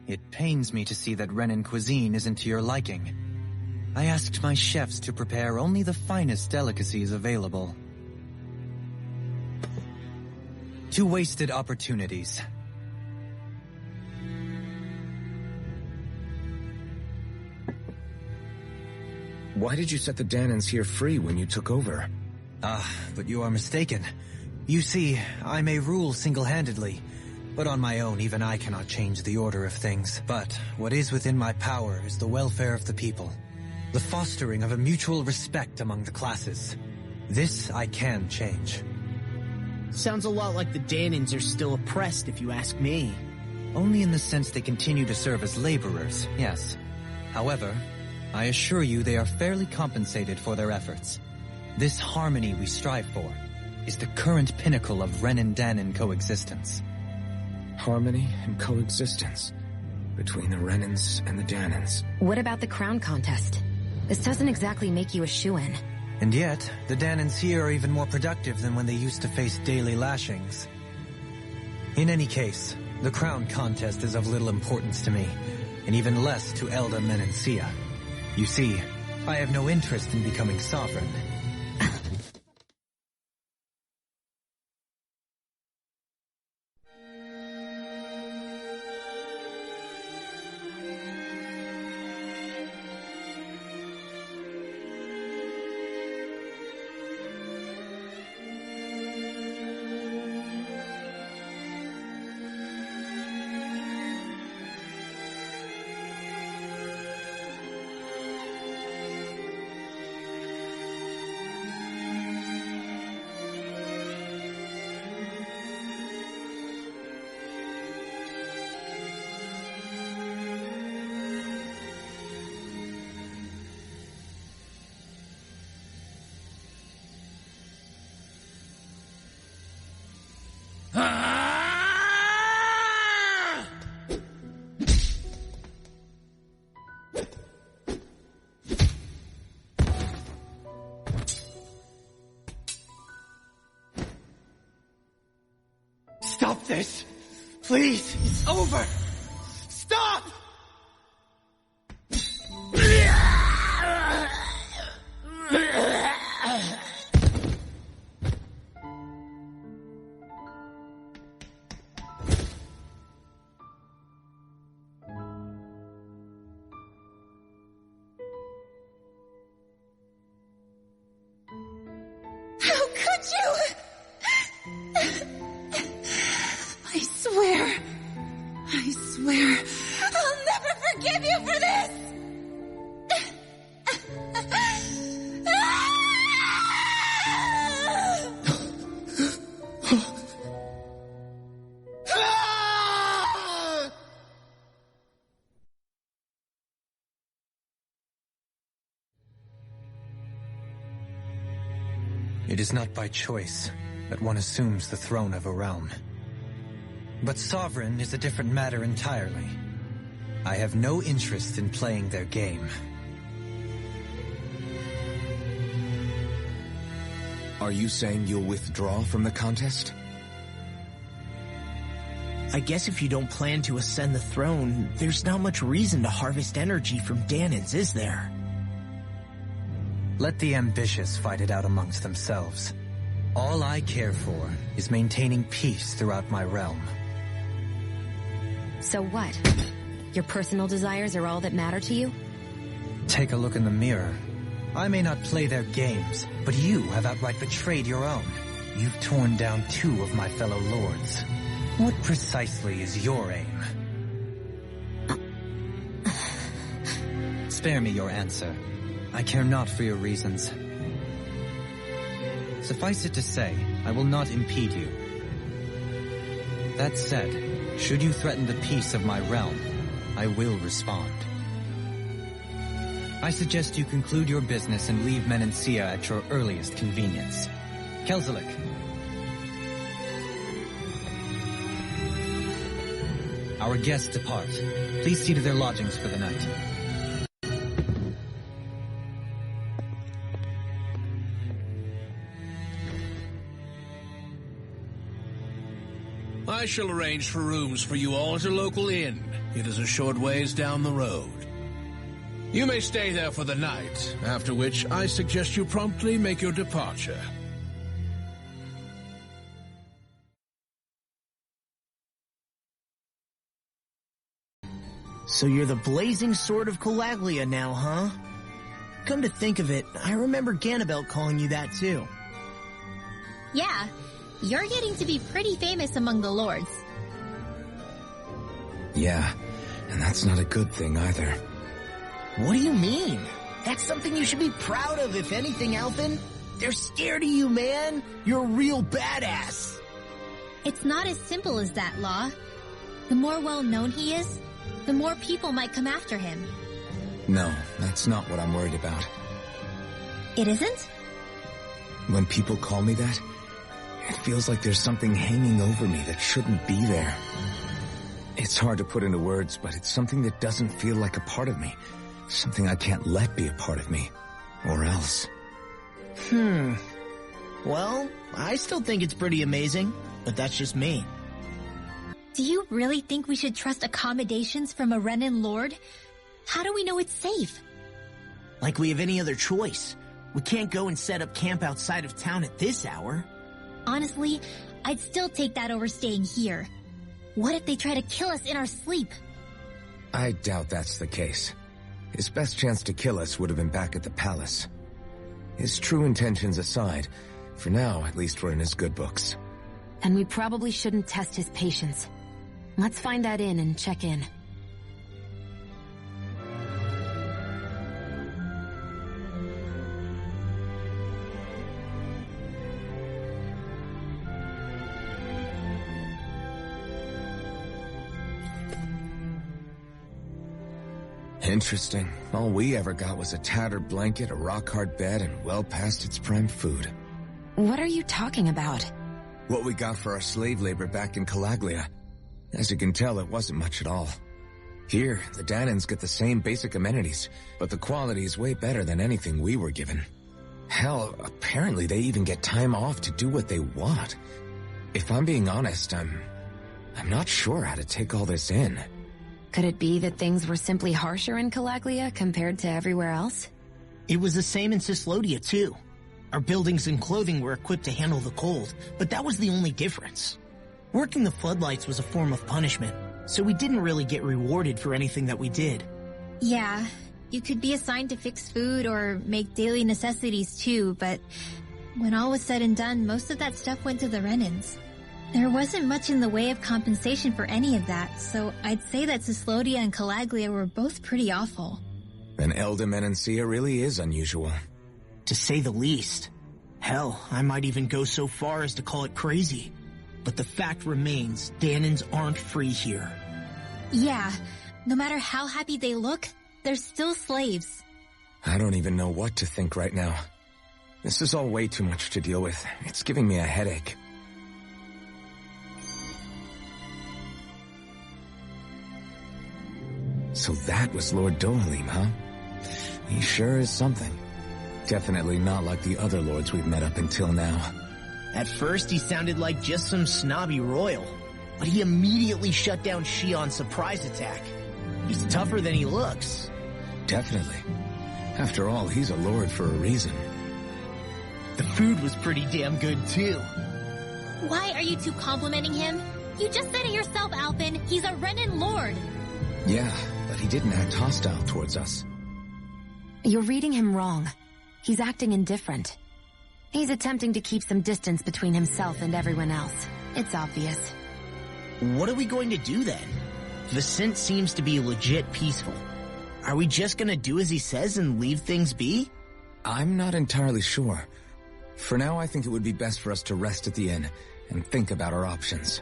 It pains me to see that Renan cuisine isn't to your liking. I asked my chefs to prepare only the finest delicacies available. 2 wasted opportunities. Why did you set the Dahnans here free when you took over? But you are mistaken. You see, I may rule single-handedly, but on my own even I cannot change the order of things. But what is within my power is the welfare of the people. The fostering of a mutual respect among the classes. This I can change. Sounds a lot like the Dahnans are still oppressed, if you ask me. Only in the sense they continue to serve as laborers, yes. However, I assure you they are fairly compensated for their efforts. This harmony we strive for is the current pinnacle of Renan-Dahnan coexistence. Harmony and coexistence between the Renans and the Dahnans. What about the crown contest? This doesn't exactly make you a shoo-in. And yet, the Dahnans here are even more productive than when they used to face daily lashings. In any case, the crown contest is of little importance to me, and even less to Elde Menancia. You see, I have no interest in becoming sovereign. Stop this! Please! It's over! Stop! How could you? I swear, I'll never forgive you for this! It is not by choice that one assumes the throne of a realm. But sovereign is a different matter entirely. I have no interest in playing their game. Are you saying you'll withdraw from the contest? I guess if you don't plan to ascend the throne, there's not much reason to harvest energy from Dahnans, is there? Let the ambitious fight it out amongst themselves. All I care for is maintaining peace throughout my realm. So what? Your personal desires are all that matter to you? Take a look in the mirror. I may not play their games, but you have outright betrayed your own. You've torn down 2 of my fellow lords. What precisely is your aim? Spare me your answer. I care not for your reasons. Suffice it to say, I will not impede you. That said, should you threaten the peace of my realm, I will respond. I suggest you conclude your business and leave Menancia at your earliest convenience. Kelzelik. Our guests depart. Please see to their lodgings for the night. I I shall arrange for rooms for you all at a local inn. It is a short ways down the road. You may stay there for the night, after which I suggest you promptly make your departure. So you're the blazing sword of Calaglia now, huh? Come to think of it, I remember Ganabelt calling you that too. Yeah, you're getting to be pretty famous among the lords. Yeah, and that's not a good thing either. What do you mean? That's something you should be proud of, if anything, Alphen. They're scared of you, man. You're a real badass. It's not as simple as that, Law. The more well-known he is, the more people might come after him. No, that's not what I'm worried about. It isn't? When people call me that, it feels like there's something hanging over me that shouldn't be there. It's hard to put into words, but it's something that doesn't feel like a part of me. Something I can't let be a part of me. Or else. Well, I still think it's pretty amazing, but that's just me. Do you really think we should trust accommodations from a Renan lord? How do we know it's safe? Like we have any other choice. We can't go and set up camp outside of town at this hour. Honestly, I'd still take that over staying here. What if they try to kill us in our sleep? I doubt that's the case. His best chance to kill us would have been back at the palace. His true intentions aside, for now at least we're in his good books. And we probably shouldn't test his patience. Let's find that inn and check in. Interesting. All we ever got was a tattered blanket, a rock-hard bed, and well past its prime food. What are you talking about? What we got for our slave labor back in Calaglia. As you can tell, it wasn't much at all. Here, the Dahnans get the same basic amenities, but the quality is way better than anything we were given. Hell, apparently they even get time off to do what they want. If I'm being honest, I'm not sure how to take all this in. Could it be that things were simply harsher in Calaglia compared to everywhere else? It was the same in Cislodia, too. Our buildings and clothing were equipped to handle the cold, but that was the only difference. Working the floodlights was a form of punishment, so we didn't really get rewarded for anything that we did. Yeah, you could be assigned to fix food or make daily necessities too, but when all was said and done, most of that stuff went to the Renans. There wasn't much in the way of compensation for any of that, so I'd say that Cislodia and Calaglia were both pretty awful. And Elde Menancia really is unusual. To say the least. Hell, I might even go so far as to call it crazy. But the fact remains, Dahnans aren't free here. Yeah, no matter how happy they look, they're still slaves. I don't even know what to think right now. This is all way too much to deal with. It's giving me a headache. So that was Lord Dohalim, huh? He sure is something. Definitely not like the other lords we've met up until now. At first, he sounded like just some snobby royal, but he immediately shut down Shion's surprise attack. He's tougher than he looks. Definitely. After all, he's a lord for a reason. The food was pretty damn good, too. Why are you two complimenting him? You just said it yourself, Alphen. He's a Renan lord. Yeah, but he didn't act hostile towards us. You're reading him wrong. He's acting indifferent. He's attempting to keep some distance between himself and everyone else. It's obvious. What are we going to do then? Vicent seems to be legit peaceful. Are we just gonna do as he says and leave things be? I'm not entirely sure. For now, I think it would be best for us to rest at the inn and think about our options.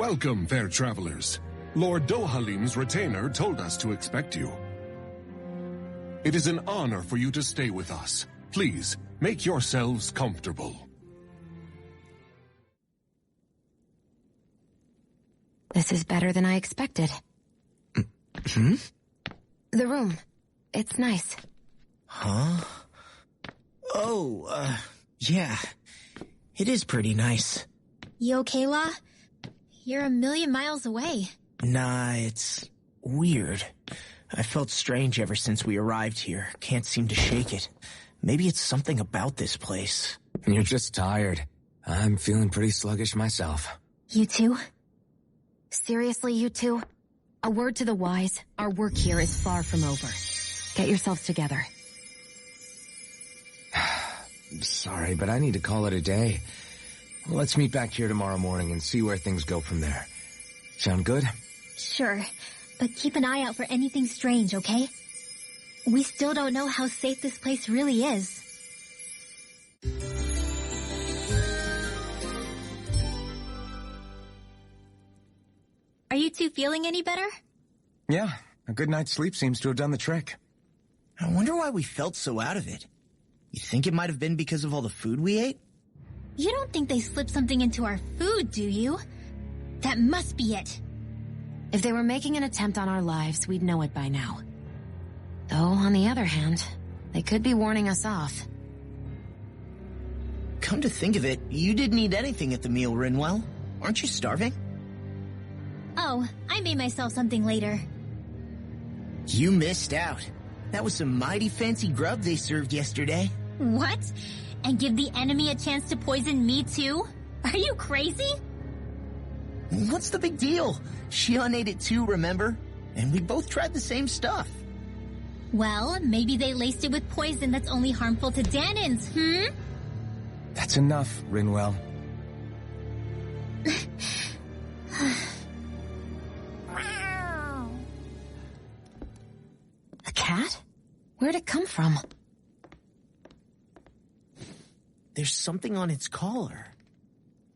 Welcome, fair travelers. Lord Dohalim's retainer told us to expect you. It is an honor for you to stay with us. Please, make yourselves comfortable. This is better than I expected. Hmm? The room. It's nice. Huh? Oh, yeah. It is pretty nice. You okay, La? You're a million miles away. Nah, it's weird. I felt strange ever since we arrived here. Can't seem to shake it. Maybe it's something about this place. You're just tired. I'm feeling pretty sluggish myself. You too? Seriously, you two? A word to the wise, our work here is far from over. Get yourselves together. Sorry, but I need to call it a day. Let's meet back here tomorrow morning and see where things go from there. Sound good? Sure, but keep an eye out for anything strange, okay? We still don't know how safe this place really is. Are you two feeling any better? Yeah, a good night's sleep seems to have done the trick. I wonder why we felt so out of it. You think it might have been because of all the food we ate? You don't think they slipped something into our food, do you? That must be it. If they were making an attempt on our lives, we'd know it by now. Though, on the other hand, they could be warning us off. Come to think of it, you didn't eat anything at the meal, Rinwell. Aren't you starving? Oh, I made myself something later. You missed out. That was some mighty fancy grub they served yesterday. What? And give the enemy a chance to poison me too? Are you crazy? What's the big deal? Shion ate it too, remember? And we both tried the same stuff. Well, maybe they laced it with poison that's only harmful to Dahnans, That's enough, Rinwell. A cat? Where'd it come from? There's something on its collar.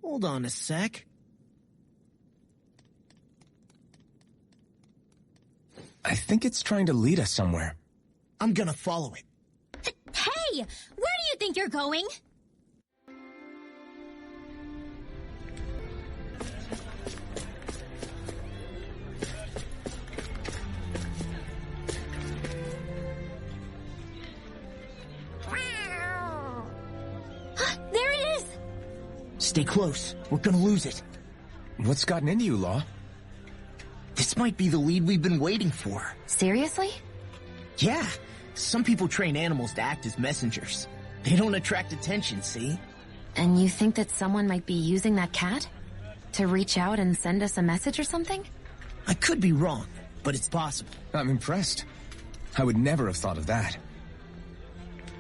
Hold on a sec. I think it's trying to lead us somewhere. I'm gonna follow it. Hey! Where do you think you're going? There it is! Stay close. We're gonna lose it. What's gotten into you, Law? This might be the lead we've been waiting for. Seriously? Yeah. Some people train animals to act as messengers. They don't attract attention, see? And you think that someone might be using that cat? To reach out and send us a message or something? I could be wrong, but it's possible. I'm impressed. I would never have thought of that.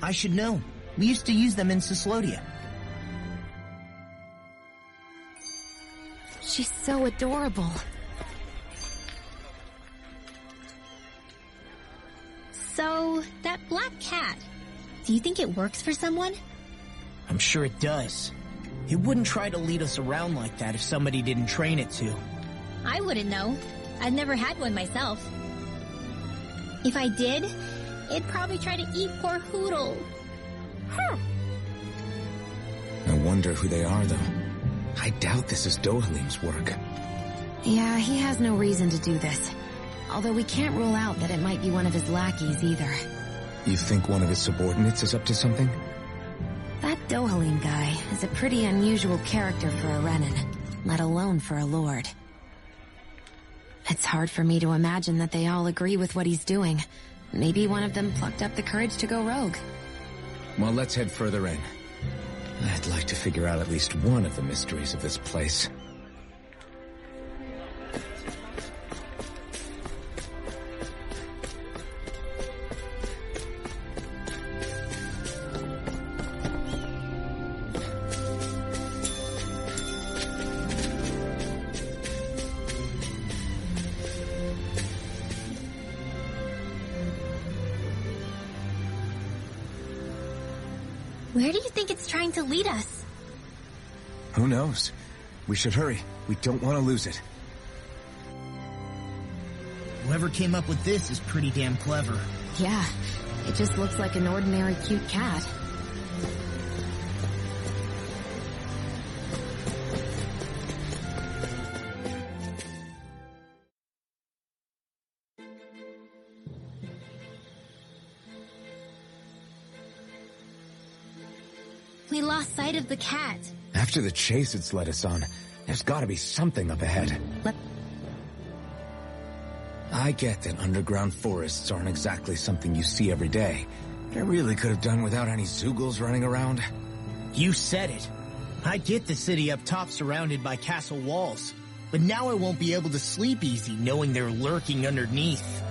I should know. We used to use them in Cyslodia. She's so adorable. So, that black cat, do you think it works for someone? I'm sure it does. It wouldn't try to lead us around like that if somebody didn't train it to. I wouldn't know. I've never had one myself. If I did, it'd probably try to eat poor Hoodle. I wonder who they are, though. I doubt this is Dohalim's work. Yeah, he has no reason to do this. Although we can't rule out that it might be one of his lackeys either. You think one of his subordinates is up to something? That Dohalim guy is a pretty unusual character for a Renan, let alone for a lord. It's hard for me to imagine that they all agree with what he's doing. Maybe one of them plucked up the courage to go rogue. Well, let's head further in. I'd like to figure out at least one of the mysteries of this place. Where do you think it's trying to lead us? Who knows? We should hurry. We don't want to lose it. Whoever came up with this is pretty damn clever. Yeah, it just looks like an ordinary cute cat. We lost sight of the cat. After the chase it's led us on, there's gotta be something up ahead. I get that underground forests aren't exactly something you see every day. But I really could have done without any Zeugles running around. You said it. I get the city up top surrounded by castle walls, but now I won't be able to sleep easy knowing they're lurking underneath.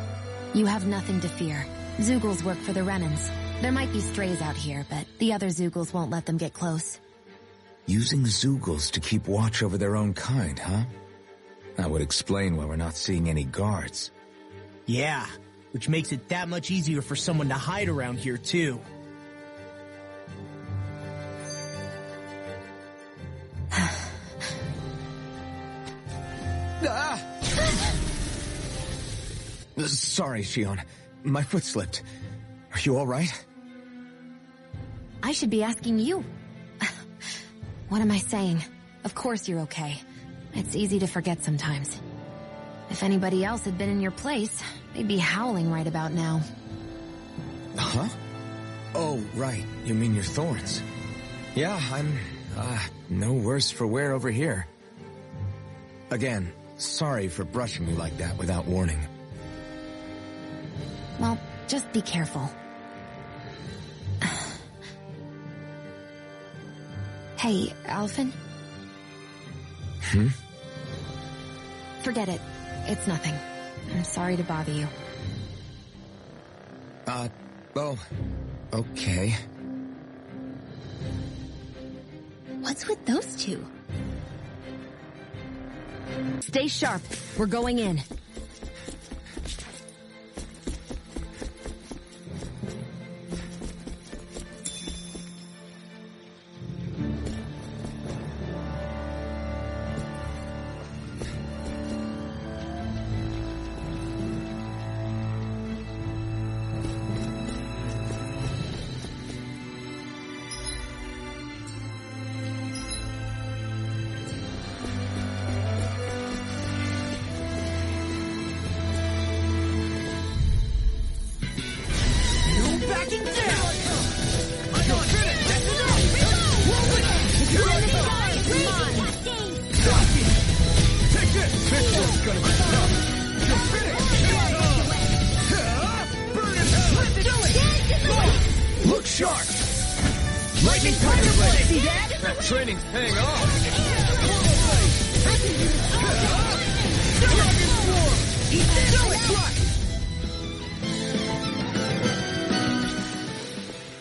You have nothing to fear. Zeugles work for the Renans. There might be strays out here, but the other Zeugles won't let them get close. Using Zeugles to keep watch over their own kind, huh? That would explain why we're not seeing any guards. Yeah, which makes it that much easier for someone to hide around here, too. Sorry, Shion. My foot slipped. Are you all right? I should be asking you. What am I saying? Of course you're okay. It's easy to forget sometimes. If anybody else had been in your place, they'd be howling right about now. Huh? Oh, right. You mean your thorns. Yeah, I'm, no worse for wear over here. Again, sorry for brushing you like that without warning. Well, just be careful. Hey, Alphen? Forget it. It's nothing. I'm sorry to bother you. Oh, okay. What's with those two? Stay sharp. We're going in. Look sharp! Lightning Tiger Blade! See that? That training's paying off!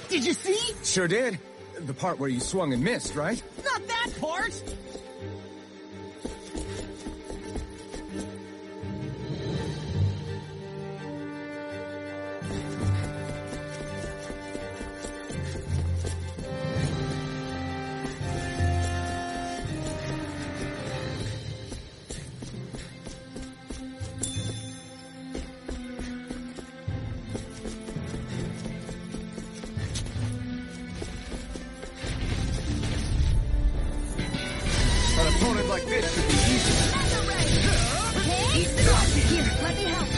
Did you see? Sure did. The part where you swung and missed, right? Not that part! Like this should be easy. Here, let me help.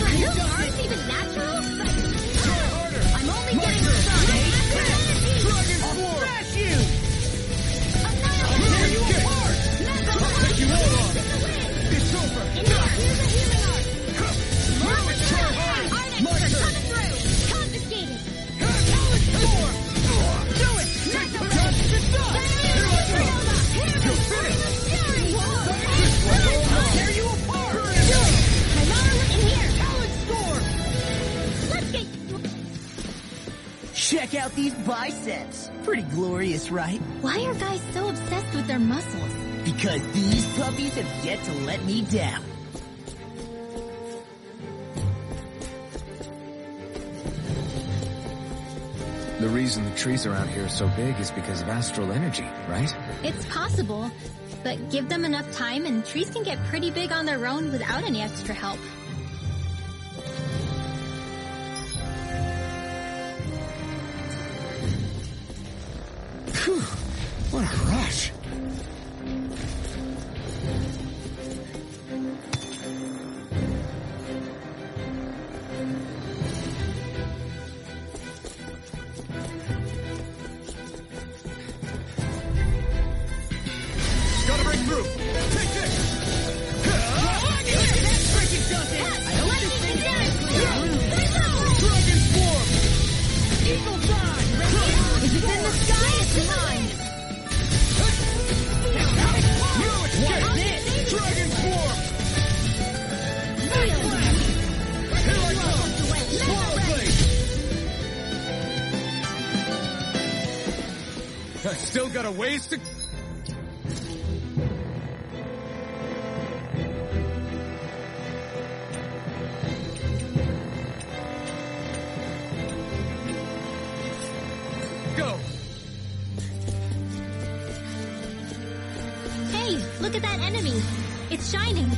Are your arms even natural? I'm only getting started. I'll smash you! Tear you apart! Take you all on! It's over. In here, here's a healing art. Marvelous try! Arnex are coming through. Confiscated. Do it! Tear you apart! I'm already in here. Solid storm! Let's get... Check out these biceps. Pretty glorious, right? Why are guys so obsessed with their muscles? Because these puppies have yet to let me down. The reason the trees around here are so big is because of astral energy, right? It's possible, but give them enough time and trees can get pretty big on their own without any extra help. Phew, what a rush. Gotta break through! Take this! Breaking something! I hope this thing Dragon Swarm! Eagle Dawn! If it's in the sky, it's mine! Get this! Dragon Swarm! Here I come! Swallow Blade! I still got a ways to... Go! Hey, look at that enemy! It's shining!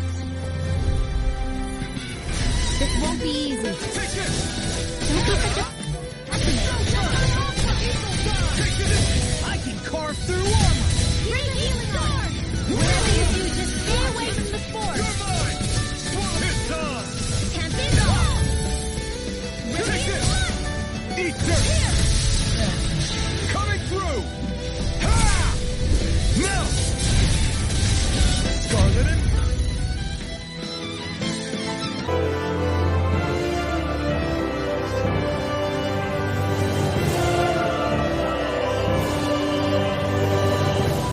This won't be easy. Take this! I can carve through armor! Bring healing sword! Whatever you do, just stay away from the sport! You're mine! It's on! Can't be wrong! Take this! Eat dirt!